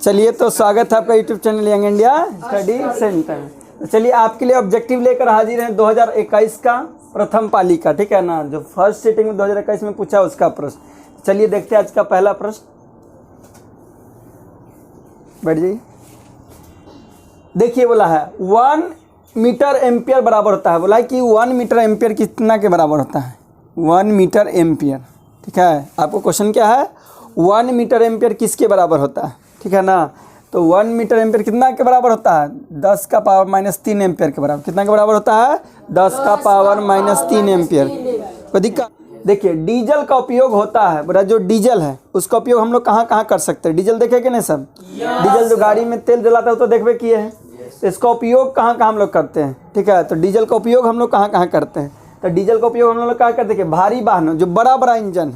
चलिए, तो स्वागत है आपका YouTube channel young India study centre. तो चलिए, आपके लिए ऑब्जेक्टिव लेकर हाजिर हैं 2021 का प्रथम पाली का, ठीक है ना, जो फर्स्ट सीटिंग में 2021 में पूछा उसका प्रश्न। चलिए देखते हैं आज का पहला प्रश्न। बैठ जाइए। देखिए, बोला है 1 मीटर एम्पियर बराबर होता है। बोला है कि 1 मीटर एम्पियर कितना के बराबर होता है? 1 मीटर एम्पियर, ठीक है। आपको क्वेश्चन क्या है? 1 मीटर एम्पियर किसके बराबर होता है, ठीक है ना। तो 1 मीटर एम्पियर कितना के बराबर होता है? 10 का पावर -3 एम्पियर के बराबर। कितना के बराबर होता है? 10 का पावर -3 एम्पियर। कोई दिक्कत? देखिए, डीजल का उपयोग होता है। बोला जो डीजल है उसका उपयोग हम लोग कहाँ कहाँ कर सकते हैं? डीजल देखे कि नहीं सब? डीजल जो गाड़ी में तेल जलाता है तो देखबे किए हैं। तो इसका उपयोग कहाँ कहाँ हम लोग करते हैं, ठीक है। तो डीजल का उपयोग हम लोग कहाँ कहाँ करते हैं? तो डीजल का उपयोग हम लोग कहाँ करते हैं? भारी वाहनों, जो बड़ा बड़ा इंजन,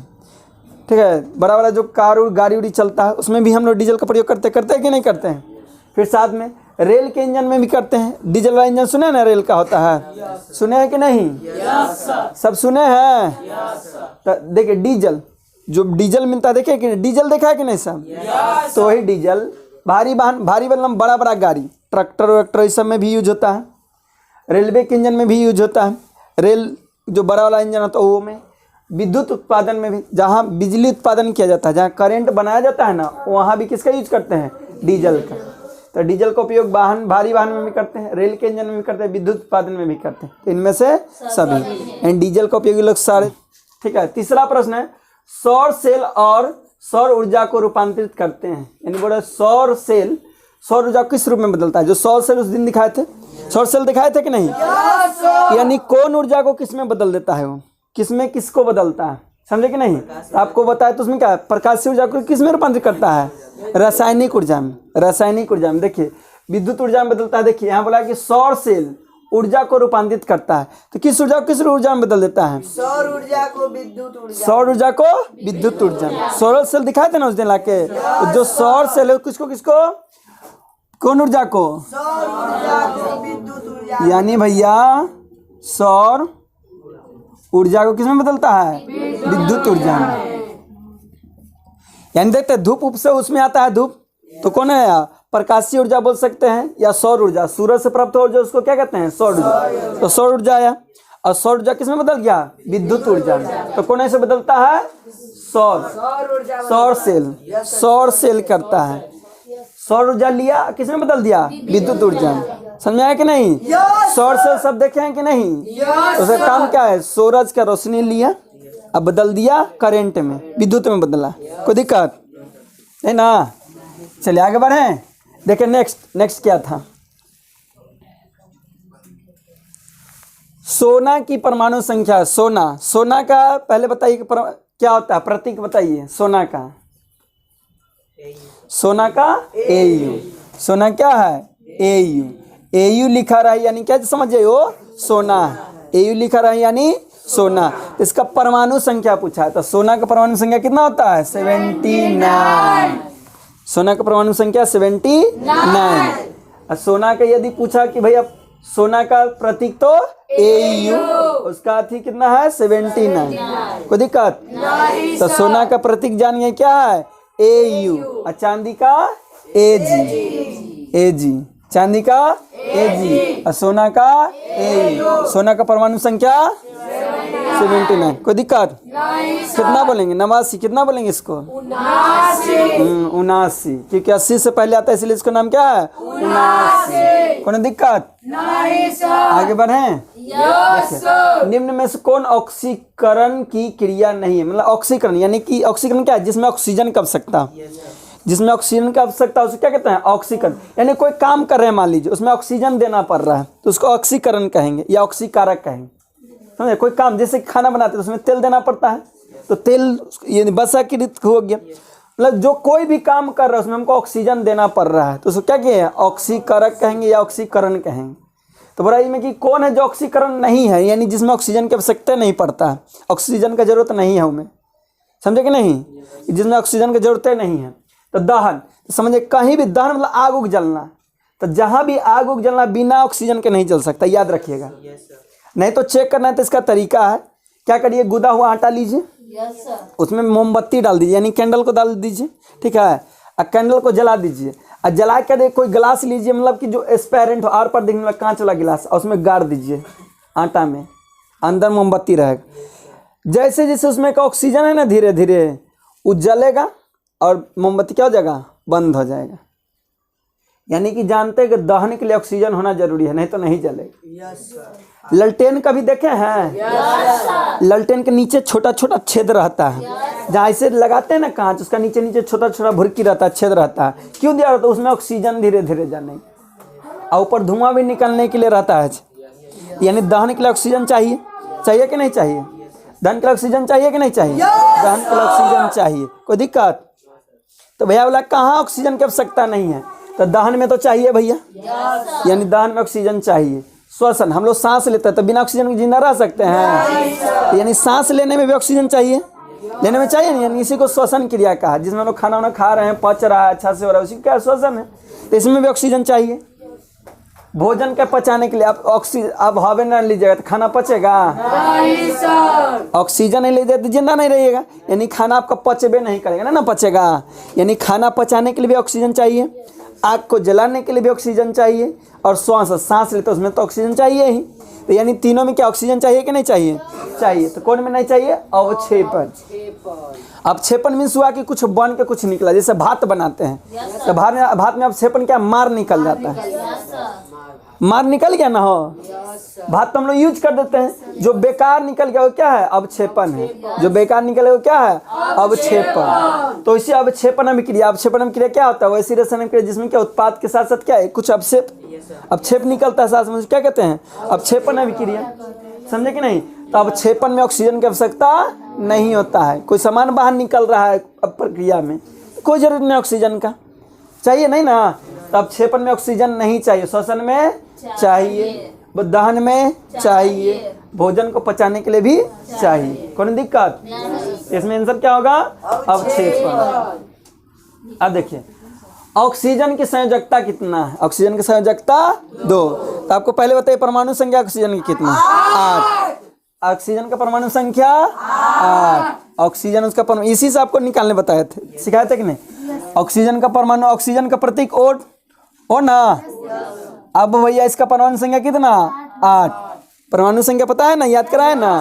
ठीक है, बड़ा बड़ा जो कार और गाड़ी उड़ी चलता है उसमें भी हम लोग डीजल का प्रयोग करते हैं कि नहीं करते हैं? फिर साथ में रेल के इंजन में भी करते हैं। डीजल वाला इंजन सुने ना, रेल का होता है, सुने हैं कि नहीं? सब सुने हैं। तो देखिए, डीजल जो डीजल मिलता है, देखिए कि डीजल देखा है कि नहीं सब? तो वही डीजल भारी वाहन, भारी मतलब बड़ा बड़ा गाड़ी, ट्रैक्टर वैक्टर इस सब में भी यूज होता है। रेलवे के इंजन में भी यूज होता है। रेल जो बड़ा वाला इंजन होता है वो में, विद्युत उत्पादन में भी, जहाँ बिजली उत्पादन किया जाता है, जहाँ करंट बनाया जाता है ना, वहाँ भी किसका यूज करते हैं? डीजल का। तो डीजल का उपयोग वाहन, भारी वाहन में भी करते हैं, रेल के इंजन में भी करते हैं, विद्युत उत्पादन में भी करते हैं। तो इनमें से सभी एंड डीजल का उपयोग लोग सारे, ठीक है। तीसरा प्रश्न है, सौर सेल और सौर ऊर्जा को रूपांतरित करते हैं। यानी बोले सौर सेल सौर ऊर्जा किस रूप में बदलता है? जो सौर सेल उस दिन दिखाए थे, सौर सेल दिखाए थे कि नहीं? यानी कौन ऊर्जा को किस में बदल देता है? वो किस में किसको बदलता है, समझे कि नहीं? तो आपको बताया तो उसमें क्या है? प्रकाशीय ऊर्जा को किस में रूपांतरित करता है? रासायनिक ऊर्जा में। रासायनिक ऊर्जा में। देखिए, विद्युत ऊर्जा में बदलता है। देखिए यहाँ बोला कि सौर सेल ऊर्जा को रूपांतरित करता है। तो किस ऊर्जा को किस ऊर्जा में बदल देता है? सौर ऊर्जा को विद्युत ऊर्जा। सौर ऊर्जा को विद्युत ऊर्जा में। सौर सेल दिखाए थे ना उस दिन लाके। तो जो सौर सेल है किसको किसको, कौन ऊर्जा को? सौर ऊर्जा को विद्युत ऊर्जा। यानी भैया सौर ऊर्जा को किसमें बदलता है? विद्युत ऊर्जा में। यानी देखते धूप उप से उसमें आता है धूप, तो कौन है? प्रकाशीय ऊर्जा बोल सकते हैं, या सौर ऊर्जा। सूरज से प्राप्त हो ऊर्जा उसको क्या कहते हैं? सौर ऊर्जा। तो सौर ऊर्जा आया, और सौर ऊर्जा किसमें बदल गया? विद्युत ऊर्जा में। तो कौन ऐसे बदलता है? सौर सेल। सौर सेल करता है। सौर ऊर्जा लिया, किसमें बदल दिया? विद्युत ऊर्जा में। समझ आया कि नहीं? सौर सेल सब देखे हैं कि नहीं? तो उसका काम क्या है? सूरज का रोशनी लिया, अब बदल दिया करंट में, विद्युत में बदला। कोई दिक्कत है ना? चलिए आगे बढ़े। देखिए नेक्स्ट क्या था? सोना की परमाणु संख्या। सोना का पहले बताइए क्या होता है? प्रतीक बताइए सोना का। सोना का AU। सोना क्या है? AU। AU लिखा रहा है यानी क्या समझिए? वो सोना है। AU लिखा रहा है यानी सोना। इसका परमाणु संख्या पूछा है। तो सोना का परमाणु संख्या कितना होता है? 79। सोना का परमाणु संख्या 79। और सोना का यदि पूछा कि भैया सोना का प्रतीक तो AU, उसका अर्थी कितना है? 79। कोई दिक्कत? तो सोना का प्रतीक जानिए क्या है? AU। और चांदी का AG। चांदी का AG और सोना का AU। सोना का परमाणु संख्या 79। कोई दिक्कत? कितना बोलेंगे? 89। कितना बोलेंगे इसको? 79। क्योंकि 80 से पहले आता है इसलिए इसका नाम क्या है? 79। कोई दिक्कत? आगे बढ़े। निम्न में से कौन ऑक्सीकरण की क्रिया नहीं है? मतलब ऑक्सीकरण यानी कि ऑक्सीकरण क्या है? जिसमें ऑक्सीजन कब सकता, जिसमें ऑक्सीजन की आवश्यकता उसे क्या कहते हैं? ऑक्सीकरण। यानी कोई काम कर रहे हैं, मान लीजिए उसमें ऑक्सीजन देना पड़ रहा है तो उसको ऑक्सीकरण कहेंगे या ऑक्सीकारक कहेंगे। समझे? कोई काम जैसे खाना बनाते हैं उसमें तेल देना पड़ता है, तो तेल यानी वसाकृत हो गया। मतलब जो कोई भी काम कर रहा है उसमें हमको ऑक्सीजन देना पड़ रहा है तो उसको क्या कहेंगे? ऑक्सीकारक कहेंगे या ऑक्सीकरण कहेंगे। तो बुराई में कि कौन है जो ऑक्सीकरण नहीं है, यानी जिसमें ऑक्सीजन की आवश्यकता नहीं पड़ता है, ऑक्सीजन का जरूरत नहीं है उनमें। समझे कि नहीं? जिसमें ऑक्सीजन की जरूरत नहीं है। तो दहन, तो समझे कहीं भी दहन मतलब आग उग जलना। तो जहां भी आग उग जलना बिना ऑक्सीजन के नहीं जल सकता, याद रखिएगा। नहीं तो चेक करना है तो इसका तरीका है, क्या करिए? गुदा हुआ आटा लीजिए, उसमें मोमबत्ती डाल दीजिए यानी कैंडल को डाल दीजिए, ठीक है। कैंडल को जला दीजिए। और जला कर कोई गिलास लीजिए, मतलब कि जो एस्पेरेंट हो, आर पर देखने वाला कांच वाला गिलास, और उसमें गाड़ दीजिए आटा में, अंदर मोमबत्ती रहेगा। जैसे जैसे उसमें का ऑक्सीजन है ना, धीरे धीरे वो जलेगा और मोमबत्ती क्या हो जाएगा, बंद हो जाएगा। यानी कि जानते हैं कि दहन के लिए ऑक्सीजन होना जरूरी है, नहीं तो नहीं जलेगा। ललटेन कभी देखे हैं? ललटेन के नीचे छोटा छोटा छेद रहता है, जहाँ ऐसे लगाते हैं ना कांच, उसका नीचे नीचे छोटा छोटा भुरकी रहता है, छेद रहता है। क्यों दिया रहता है? उसमें ऑक्सीजन धीरे धीरे जाने और ऊपर धुआं भी निकलने के लिए रहता है। यानी दहन के लिए ऑक्सीजन चाहिए, चाहिए कि नहीं चाहिए? दहन के लिए ऑक्सीजन चाहिए कि नहीं चाहिए? दहन के लिए ऑक्सीजन चाहिए। कोई दिक्कत? तो भैया बोला कहाँ ऑक्सीजन की आवश्यकता नहीं है, तो दहन में तो चाहिए भैया। यानी दहन में ऑक्सीजन चाहिए। श्वसन, हम लोग सांस लेते हैं तो बिना ऑक्सीजन के जिंदा रह सकते हैं? यानी सांस लेने में भी ऑक्सीजन चाहिए, लेने में चाहिए नहीं। यानी इसी को श्वसन क्रिया कहा, जिसमें हम लोग खाना वाना खा रहे हैं, पच रहा है, अच्छा से हो रहा है, उसी का श्वसन है। तो इसमें भी ऑक्सीजन चाहिए। भोजन के पचाने के लिए आप ऑक्सीजन, आप हवा न लीजिएगा तो खाना पचेगा? ऑक्सीजन नहीं लीजिएगा तो जिंदा नहीं रहिएगा। यानी खाना आपका पचबे नहीं करेगा ना पचेगा। यानी खाना पचाने के लिए भी ऑक्सीजन चाहिए, आग को जलाने के लिए भी ऑक्सीजन चाहिए, और सांस लेते उसमें तो ऑक्सीजन चाहिए ही। तो यानी तीनों में क्या ऑक्सीजन चाहिए कि नहीं चाहिए? चाहिए। तो कौन में नहीं चाहिए? अवक्षेपण। अवक्षेपण मीन्स हुआ कि कुछ बन के कुछ निकला, जैसे भात बनाते हैं तो भात में अवक्षेपण क्या, मार निकल जाता है। मार निकल गया ना हो, भात तो हम लोग यूज कर देते हैं। जो बेकार निकल गया वो क्या है? अवक्षेपण है। जो बेकार निकले वो क्या है? अवक्षेपण। तो इसी अवक्षेपण अभिक्रिया, अवक्षेपण अभिक्रिया क्या होता है? वैसी रसायन क्रिया जिसमें क्या उत्पाद के साथ साथ क्या है, कुछ अवक्षेप निकलता है साथ में, क्या कहते हैं? अवक्षेपण अभिक्रिया। समझे कि नहीं? तो अवक्षेपण में ऑक्सीजन की आवश्यकता नहीं होता है। कोई सामान बाहर निकल रहा है प्रक्रिया में, कोई जरूरत नहीं ऑक्सीजन का, चाहिए नहीं ना। तो अवक्षेपण में ऑक्सीजन नहीं चाहिए, श्वसन में चाहिए, दहन में चाहिए, भोजन को पचाने के लिए भी चाहिए। कौन दिक्कत? इसमें आंसर क्या होगा? अवक्षेपण। अब देखिए ऑक्सीजन की संयोजकता कितना है? ऑक्सीजन की संयोजकता 2। तो आपको पहले बताइए परमाणु संख्या ऑक्सीजन की कितना? 8। ऑक्सीजन का परमाणु संख्या 8। ऑक्सीजन उसका परमाणु, इसी से आपको निकालने बताए थे, सिखाए थे कि नहीं? ऑक्सीजन का परमाणु, ऑक्सीजन का प्रतीक ओ ना। अब भैया इसका परमाणु संख्या कितना? 8। परमाणु संख्या पता है ना, याद कराए ना?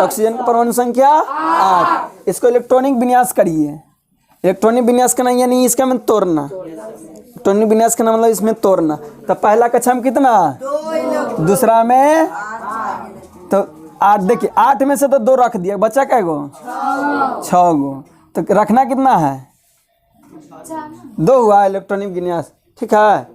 ऑक्सीजन का परमाणु संख्या 8। इसको इलेक्ट्रॉनिक विन्यास करिए। इलेक्ट्रॉनिक विन्यास करना यानी इसका में तोड़ना। इलेक्ट्रॉनिक विन्यास करना मतलब इसमें तोड़ना। तो पहला कक्षा में कितना? 2, दूसरा में तो 8। देखिए 8 में से तो 2 रख दिया, बचा कै गो? 6 गो। तो रखना कितना है? 2 हुआ इलेक्ट्रॉनिक विन्यास। ठीक है।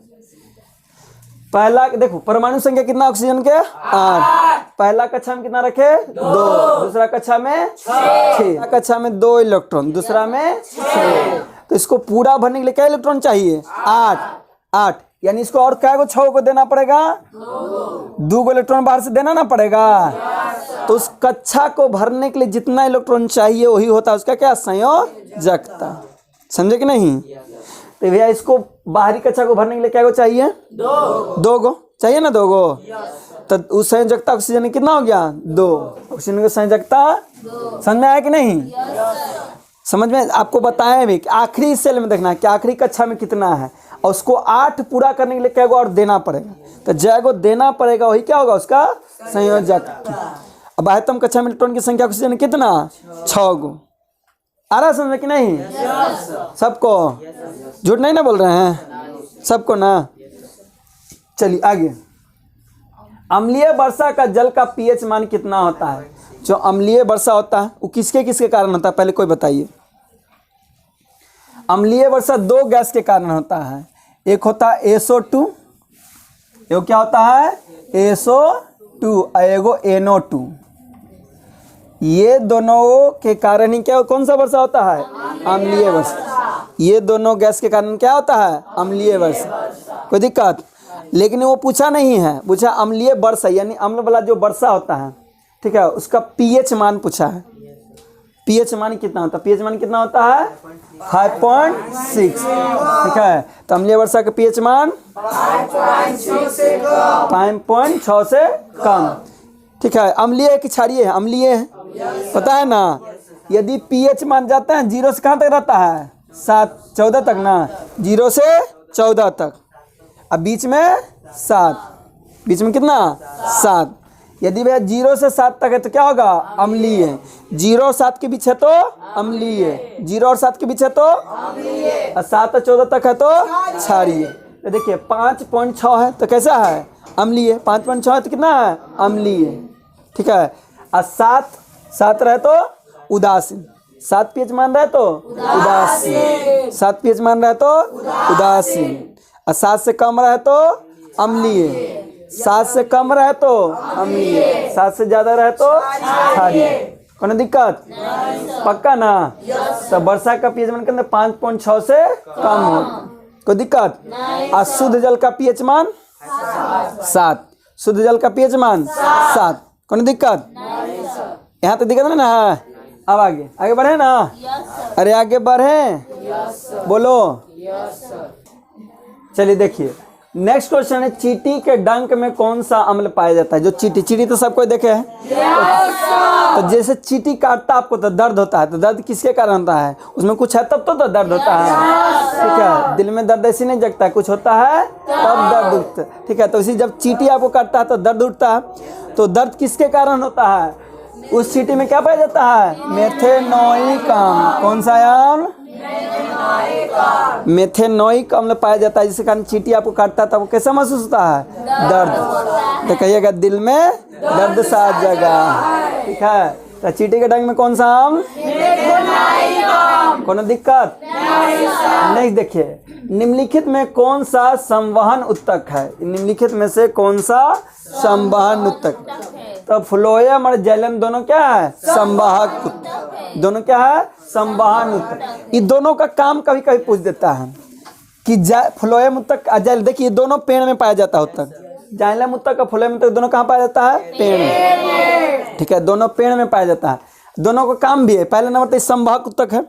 पहला देखो परमाणु संख्या कितना ऑक्सीजन के? 8। पहला कक्षा में कितना रखे? 2। दूसरा कक्षा में 6। कक्षा में 2 इलेक्ट्रॉन, दूसरा में 6। तो इसको पूरा भरने के लिए क्या इलेक्ट्रॉन चाहिए? 8। यानी इसको और क्या 6 को देना पड़ेगा? 2 को इलेक्ट्रॉन बाहर से देना ना पड़ेगा। तो उस कक्षा को भरने के लिए जितना इलेक्ट्रॉन चाहिए वही होता है उसका क्या? संयोजकता। समझे कि नहीं? तो भैया इसको बाहरी कक्षा को भरने के लिए क्या को चाहिए? 2 गो चाहिए ना, 2 गो। तो उस संयोजकता ऑक्सीजन कितना हो गया? 2। ऑक्सीजन की संयोजकता समझ में आया कि नहीं? समझ में? आपको बताया भी कि आखिरी सेल में देखना कि आखिरी कक्षा में कितना है, और उसको 8 पूरा करने के लिए क्या गो और देना पड़ेगा। तो जय को देना पड़ेगा, वही क्या होगा? उसका संयोजक। अब बाह्यतम कक्षा में इलेक्ट्रॉन की संख्या ऑक्सीजन कितना? 6 गो। आ रहा समझ कि नहीं? सबको? झूठ नहीं ना बोल रहे हैं? सबको ना? चलिए आगे। अम्लीय वर्षा का जल का पीएच मान कितना होता है? जो अम्लीय वर्षा होता है वो किसके किसके कारण होता है? पहले कोई बताइए। अम्लीय वर्षा 2 गैस के कारण होता है। एक होता है SO2, एक क्या होता है? SO2 और एगो NO2। ये दोनों के कारण ही क्या, कौन सा वर्षा होता है? अम्लीय वर्षा। ये दोनों गैस के कारण क्या होता है? अम्लीय वर्षा। कोई दिक्कत? लेकिन वो पूछा नहीं है, पूछा अम्लीय वर्षा यानी अम्ल वाला जो वर्षा होता है, ठीक है, उसका पीएच मान पूछा है। पीएच मान कितना होता है? पीएच मान कितना होता है? 5.6। ठीक है। तो अम्लीय वर्षा का पीएच मान 5.6 से कम। ठीक है। अम्लीय है कि क्षारीय है? अम्लीय है, पता है ना। यदि पीएच मान जाता है 0 से कहाँ तक रहता है? 7-14 तक ना, 0 से 14 तक, अब बीच में 7, बीच में कितना 7। यदि भैया 0 से 7 तक है तो क्या होगा अम्लीय, 0 और 7 के बीच है तो अम्लीय, 0 और 7 के बीच है तो अम्लीय, और 7 और 14 तक है तो क्षारीय। तो देखिए 5.6 है तो कैसा है अम्लीय, 5.6 है तो कितना है अम्लीय, ठीक है। और 7 रहे तो उदासीन, 7 pH मान रहा है तो उदासीन, 7 pH मान रहा है तो उदासीन, और 7 से कम रहे तो अम्लीय, 7 से कम रहे तो अम्लीय, 7 से ज्यादा रहे तो क्षारीय। कोई दिक्कत पक्का ना। तो वर्षा का pH मान कितना 5.6 से कम हो, कोई दिक्कत। और शुद्ध जल का pH मान 7, शुद्ध जल का pH मान 7, कोई दिक्कत। यहाँ तो दिक्कत ना है। अब आगे बढ़े ना, अरे आगे बढ़े बोलो। चलिए देखिए नेक्स्ट क्वेश्चन है, चींटी के डंक में कौन सा अम्ल पाया जाता है। जो चींटी तो सबको देखे है, तो जैसे चींटी काटता आपको तो दर्द होता है, तो दर्द किसके कारण होता है, उसमें कुछ है तब तो दर्द होता है, ठीक है। दिल में दर्द ऐसे नहीं जगता है, कुछ होता है तब दर्द उठता है, ठीक है। तो इसी जब चींटी आपको काटता है तो दर्द उठता है, तो दर्द किसके कारण होता है, उस चींटी में क्या पाया जाता है मेथेनोइक अम्ल। कौन सा अम्ल, मेथेनोइक अम्ल पाया जाता है, जिसके कारण चींटी आपको काटता है तब कैसा महसूस होता है दर्द। तो कहिएगा दिल में दर्द सा जगह, ठीक है। तो चींटी के डंक में कौन सा अम्ल, कोनो दिक्कत नहीं। देखिए निम्नलिखित में कौन सा संवहन उत्तक है, निम्नलिखित में से कौन सा संवहन उत्तक। तो फ्लोएम और जैलम दोनों क्या है संवाहक उत्तक, दोनों क्या है संवहन उत्तक। ये दोनों का काम कभी कभी पूछ देता है कि फ्लोएम उत्तक जैल, देखिए दोनों पेड़ में पाया जाता है उत्तक, जाइलम उत्तक और फ्लोएम उत्तक दोनों कहाँ पाया जाता है पेड़ में, ठीक है। दोनों पेड़ में पाया जाता है, दोनों का काम भी है। पहले नंबर तो संवाहक उत्तक है,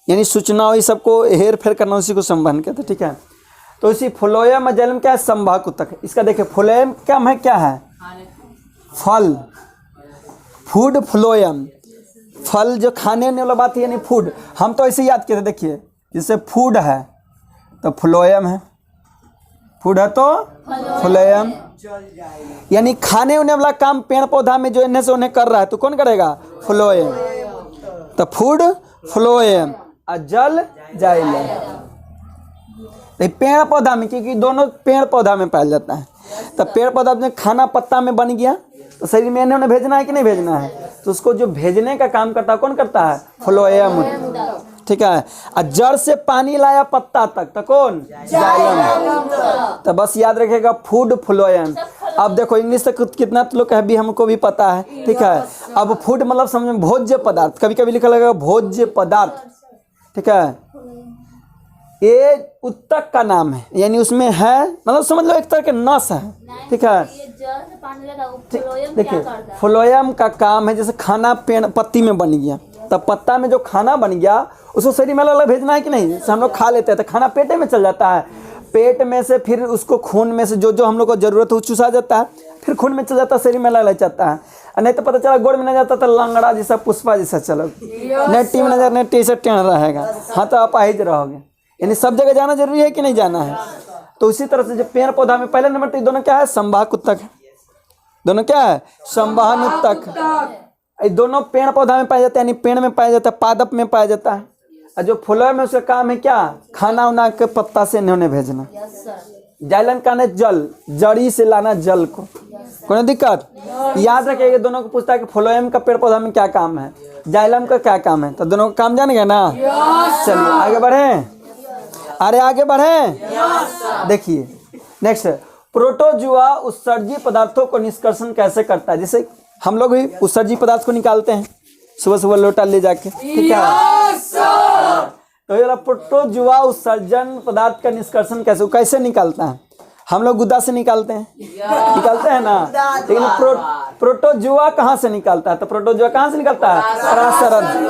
यानी सूचना ये सबको हेर फेर करना, उसी को संवहन कहते हैं, ठीक है। तो इसी फ्लोएम और जैलम क्या है संवाहक उत्तक है। इसका देखिए फ्लोएम क्या है फल, फूड, फ्लोएम फल जो खाने वाला बात है, यानी फूड। हम तो ऐसे याद किए थे, देखिए जैसे फूड है तो फ्लोएम है, फूड है तो फ्लोएम, यानी खाने होने वाला काम पेड़ पौधा में जो इन्हें से उन्हें कर रहा है तो कौन करेगा फ्लोएम। तो फूड फ्लोएम और जल जाइलम। पेड़ पौधा में, क्योंकि दोनों पेड़ पौधा में पाया जाता है, तो पेड़ पौधा में खाना पत्ता में बन गया तो शरीर में इन्हें भेजना है कि नहीं भेजना है, तो उसको जो भेजने का काम करता है कौन करता है फ्लोएम, ठीक है। और जड़ से पानी लाया पत्ता तक तो कौन जाइलम। तो बस याद रखेगा फूड फ्लोएम। अब देखो इंग्लिश तक कितना लोग है भी हमको भी पता है, ठीक है। अब फूड मतलब समझ भोज्य पदार्थ, कभी कभी लिखा लगेगा भोज्य पदार्थ, ठीक है। ये उत्तक का नाम है, यानी उसमें है मतलब समझ लो एक तरह के नस है, ठीक है। देखिए फ्लोएम का काम है, जैसे खाना पेड़ पत्ती में बन गया, तब पत्ता में जो खाना बन गया उसको शरीर में अलग भेजना है कि नहीं। जैसे हम लोग खा लेते हैं तो खाना पेटे में चल जाता है, पेट में से फिर उसको खून में से जो जो हम लोग को जरूरत है वो चूसा जाता है, फिर खून में चल जाता है, शरीर में अलग जाता है। और नहीं तो पता चला गोड़ में नहीं जाता तो लंगड़ा जैसा पुष्पा जैसा चलो, नेटी में नजर नेटी से टेढ़ रहेगा, हाँ तो आप आहिज रहोगे। यानी सब जगह जाना जरूरी है कि नहीं जाना है। तो इसी तरह से जो पेड़ पौधा में पहले नंबर तो दोनों क्या है संवाहक उत्तक है, दोनों क्या है संवहन उत्तक। दोनों पेड़ पौधा में पाया जाता है, यानी पेड़ में पाया जाता है, पादप में पाया जाता है। और जो फ्लोएम में उसका काम है क्या खाना उना के पत्ता से इन्होंने भेजना। जाइलम का ने जल, जड़ी से लाना जल को, कोई दिक्कत। याद रखिएगा दोनों को पूछता है कि फ्लोएम का पेड़ पौधा में क्या काम है, जाइलम का क्या काम है, तो दोनों का काम जानेंगे ना। चलिए आगे बढ़े, अरे आगे बढ़े। देखिए नेक्स्ट प्रोटोजुआ उत्सर्जी पदार्थों को निष्कर्षण कैसे करता है। जैसे हम लोग भी उत्सर्जी पदार्थ को निकालते हैं सुबह सुबह लोटा ले जाके, ठीक है। तो ये प्रोटोजुआ उत्सर्जन पदार्थ का निष्कर्षण कैसे निकालता है, हम लोग गुदा से निकालते हैं ना, लेकिन प्रोटोजुआ कहाँ से निकालता है, तो प्रोटोजुआ कहाँ से निकलता है प्रसरण।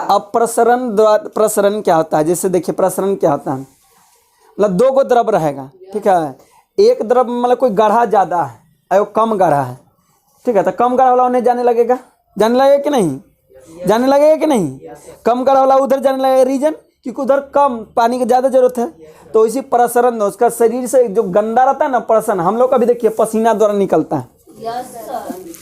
अब प्रसरण क्या होता है, जैसे देखिए प्रसरण क्या होता है, मतलब दो गो द्रव रहेगा, ठीक है। एक द्रव मतलब कोई गाढ़ा ज्यादा है और कम गाढ़ा है, ठीक है। तो कम गाढ़ा वाला उन्हें जाने लगेगा कि नहीं, जाने लगेगा कि नहीं। कम गाढ़ा वाला उधर जाने लगेगा रीजन, क्योंकि उधर कम पानी की ज़्यादा जरूरत है। तो इसी प्रसरण उसका शरीर से जो गंदा रहता है ना प्रसरण, हम लोग का भी देखिए पसीना द्वारा निकलता है,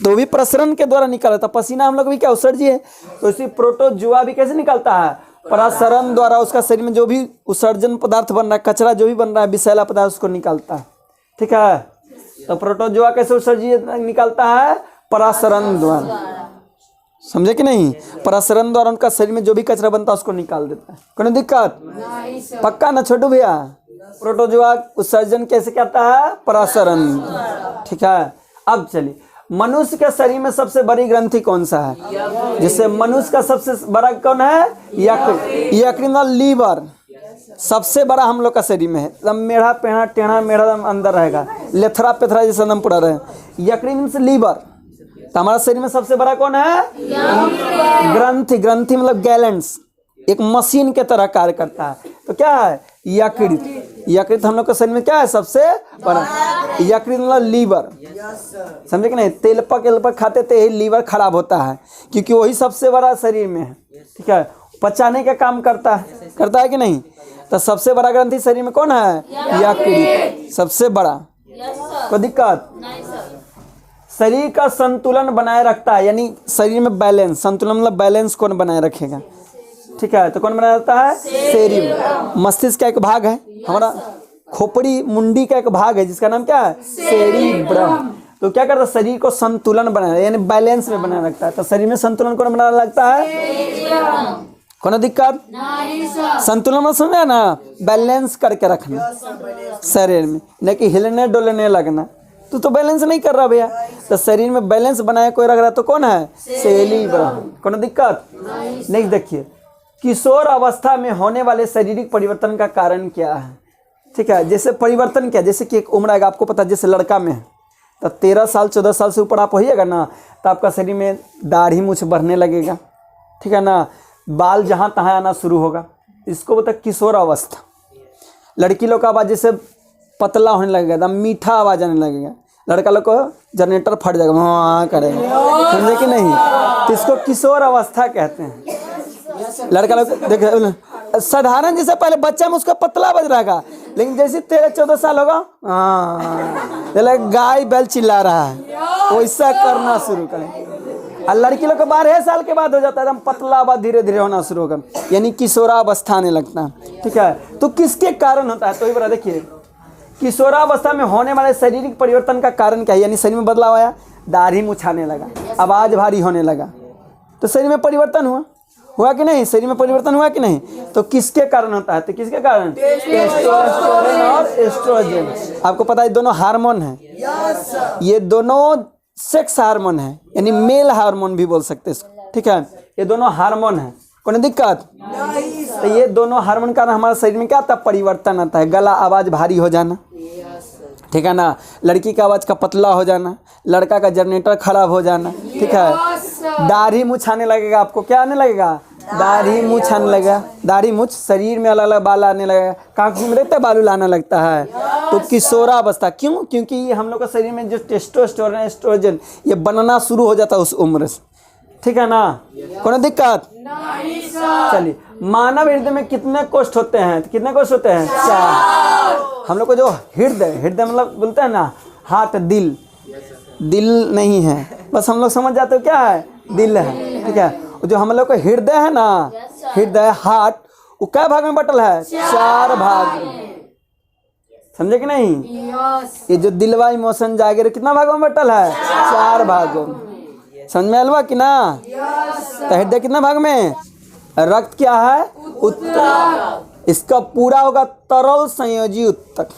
तो भी प्रसरण के द्वारा निकलता है पसीना, हम लोग भी क्या उत्सर्जी है। तो इसी प्रोटोजुआ भी कैसे निकलता है, प्रसरण द्वारा। उसका शरीर में जो भी उत्सर्जन पदार्थ बन रहा है, कचरा जो भी बन रहा है, विषैला पदार्थ, उसको निकालता है। ठीक है, तो प्रोटोजुआ कैसे उत्सर्जित निकलता है, प्रसरण द्वारा। समझे कि नहीं, प्रसरण द्वारा उनका शरीर में जो भी कचरा बनता है उसको निकाल देता है। कोई दिक्कत, पक्का ना छोटू भैया। प्रोटोजुआ उत्सर्जन कैसे करता है, प्रसरण। ठीक है, अब चलिए मनुष्य के शरीर में सबसे बड़ी ग्रंथि कौन सा है, जिससे मनुष्य का सबसे बड़ा कौन है, यकृत, लीवर सबसे बड़ा हम लोग का शरीर में है। एकदम मेढ़ा पेढ़ा टेढ़ा मेढ़ा अंदर रहेगा, लेथरा पेथरा जैसा एकदम पूरा रहे। यकृत मीन्स लीवर। तो हमारा शरीर में सबसे बड़ा कौन है, ग्रंथि। ग्रंथि मतलब गैलेंस, एक मशीन के तरह कार्य करता है। तो क्या है, यकृत। यकृत हम लोग के शरीर में क्या है, सबसे बड़ा। यकृत मतलब लीवर, समझे कि नहीं। तेलपक खाते थे यही लीवर खराब होता है, क्योंकि वही सबसे बड़ा शरीर में है। ठीक है, पचाने का काम करता है कि नहीं। तो सबसे बड़ा ग्रंथि शरीर में कौन है, यकृत, सबसे बड़ा। कोई दिक्कत, शरीर का संतुलन बनाए रखता है, यानी शरीर में बैलेंस, संतुलन मतलब बैलेंस कौन बनाए रखेगा। ठीक है, तो कौन बनाया रहता है, सेरिब्रम। मस्तिष्क का एक भाग है, हमारा खोपड़ी मुंडी का एक भाग है जिसका नाम क्या है, सेरिब्रम। तो क्या करता है, शरीर को संतुलन बनाए, यानी बैलेंस में बनाए रखता है। तो शरीर में संतुलन कौन बनाने लगता है, कौन दिक्कत, संतुलन में समझा ना, बैलेंस करके रखना शरीर में, नहीं कि हिलने डोलने लगना। तो बैलेंस नहीं कर रहा भैया। तो शरीर में बैलेंस बनाए कोई रख रहा तो कौन है, सेरिब्रम। कौन दिक्कत नहीं। देखिए किशोर अवस्था में होने वाले शारीरिक परिवर्तन का कारण क्या है। ठीक है, जैसे परिवर्तन क्या, जैसे कि एक उम्र आएगा, आपको पता है जैसे लड़का में है तो 13 साल 14 साल से ऊपर आप होइएगा ना, तो आपका शरीर में दाढ़ी मूछ बढ़ने लगेगा। ठीक है ना, बाल जहाँ तहाँ आना शुरू होगा, इसको बोलते किशोर अवस्था। लड़की लोग का आवाज़ जैसे पतला होने लगेगा, एकदम मीठा आवाज़ आने लगेगा। लड़का लोग को जनरेटर फट जाएगा, वहाँ करेगा, समझे कि नहीं। तो इसको किशोर अवस्था कहते हैं। लड़का लोग देखे साधारण जैसे पहले बच्चा में उसका पतला बज रहेगा, लेकिन जैसे 13-14 साल होगा, गाय बैल चिल्ला रहा है, वैसा करना शुरू करें। और लड़की लोग को 12 साल के बाद हो जाता है एकदम पतला, बाद धीरे धीरे होना शुरू होगा, यानी किशोरावस्था आने लगता है। ठीक है, तो किसके कारण होता है, तो ये बता देखिए किशोरावस्था में होने वाले शारीरिक परिवर्तन का कारण क्या है, यानी शरीर में बदलाव आया, दाढ़ी मुछाने लगा, आवाज़ भारी होने लगा, तो शरीर में परिवर्तन हुआ कि नहीं, शरीर में परिवर्तन हुआ कि नहीं। तो किसके कारण होता है, तो किसके कारण, टेस्टोस्टेरोन और एस्ट्रोजन। आपको पता है दोनों हार्मोन हैं, ये दोनों सेक्स हार्मोन है, यानी मेल हार्मोन भी बोल सकते हैं। ठीक है, ये दोनों हार्मोन है, कोई दिक्कत। तो ये दोनों हार्मोन का हमारे शरीर में क्या आता है, परिवर्तन आता है। गला आवाज़ भारी हो जाना, ठीक है ना, लड़की का आवाज़ का पतला हो जाना, लड़का का जनरेटर खराब हो जाना। ठीक है, दाढ़ी मूछ आने लगेगा, आपको क्या आने लगेगा, दाढ़ी मूछ आने लगेगा। दाढ़ी मूछ, शरीर में अलग अलग बाल आने लगेगा, कांखों में देखते बालू लाने लगता है। तो किशोरावस्था क्यों, क्योंकि हम लोग का शरीर में जो टेस्टोस्टेरोन एस्ट्रोजन ये बनना शुरू हो जाता है उस उम्र से। ठीक है ना, कोई दिक्कत। चलिए, मानव हृदय में कितने कोष्ठ होते हैं, तो कितने कोष्ठ होते हैं, 4। हम लोग को जो हृदय मतलब बोलते हैं ना, हार्ट, दिल नहीं है, बस हम लोग समझ जाते हो क्या है, दिल है। ठीक है, जो हम लोग का हृदय है ना, हृदय हार्ट, वो क्या भाग में बटल है, 4 भाग में, समझे कि नहीं। ये जो दिलवा इमोशन जागेर कितना भागों में बटल है, 4 भागों में, समझ में अलवा कि ना। तो हृदय कितना भाग में, रक्त क्या है, उत्तक, इसका पूरा होगा तरल संयोजी उत्तक।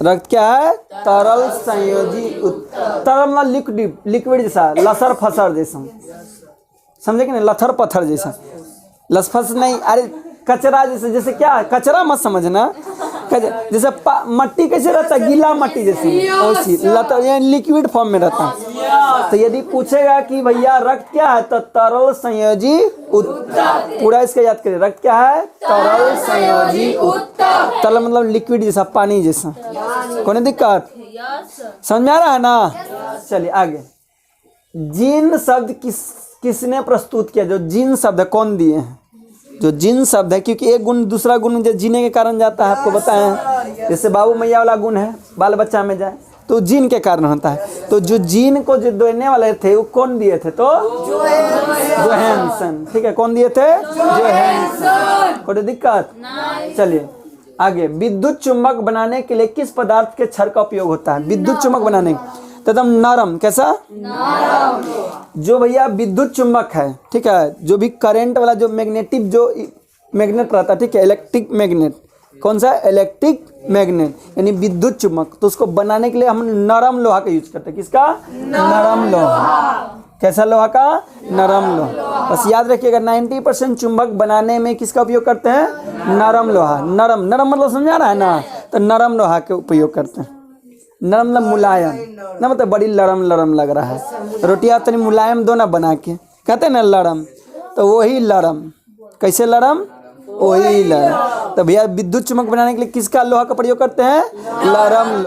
रक्त क्या है, तरल संयोजी उत्तक। तरल मतलब लिक्विड जैसा, लसर फसर जैसा, समझे कि नहीं, लथर पत्थर जैसा, लसफस नहीं, अरे कचरा जैसे क्या, कचरा मत समझना, जैसे मट्टी कैसे रहता है, गीला मट्टी जैसी, लिक्विड फॉर्म में रहता है। तो यदि पूछेगा कि भैया रक्त क्या है, तो तरल संयोजी उत्तक, पूरा इसका याद करिए, रक्त क्या है, तरल संयोजी उत्तक। तरल मतलब लिक्विड जैसा, पानी जैसा, कौन दिक्कत, समझ में आ रहा है ना। चलिए आगे, जीन शब्द किसने प्रस्तुत किया, जो जीन शब्द कौन दिए हैं, जो जिन शब्द है, क्योंकि एक गुण दूसरा गुण जो जीने के कारण जाता है, आपको बताएं, जैसे बाबू मैया वाला गुण है, बाल बच्चा में जाए तो जीन के कारण होता है। तो जो जीन को जो देने वाले थे वो कौन दिए थे? तो जोहानसन। ठीक है, कौन दिए थे? जोहानसन। कोई दिक्कत? चलिए आगे। विद्युत चुम्बक बनाने के लिए किस पदार्थ के क्षार का उपयोग होता है? विद्युत चुम्बक बनाने तो एकदम नरम, कैसा? नरम। जो भैया विद्युत चुम्बक है, ठीक है, जो भी करंट वाला जो मैग्नेटिक जो मैग्नेट रहता है, ठीक है, इलेक्ट्रिक मैग्नेट, कौन सा? इलेक्ट्रिक मैग्नेट यानी विद्युत चुम्बक। तो उसको बनाने के लिए हम नरम लोहा का यूज करते हैं। किसका? नरम लोहा। कैसा लोहा का? नरम लोहा। बस याद रखिएगा 90% चुंबक बनाने में किसका उपयोग करते हैं? नरम लोहा। नरम नरम मतलब समझा रहा है ना? तो नरम लोहा के उपयोग करते हैं। नरम मतलब मुलायम ना, मतलब बड़ी लरम लरम लग रहा है। रोटियां तनी मुलायम दो ना बना के, कहते हैं ना लरम, तो वही लरम। कैसे लरम? वही लरम। तो भैया विद्युत चुम्बक बनाने के लिए किसका लोहा का प्रयोग करते हैं? लरम।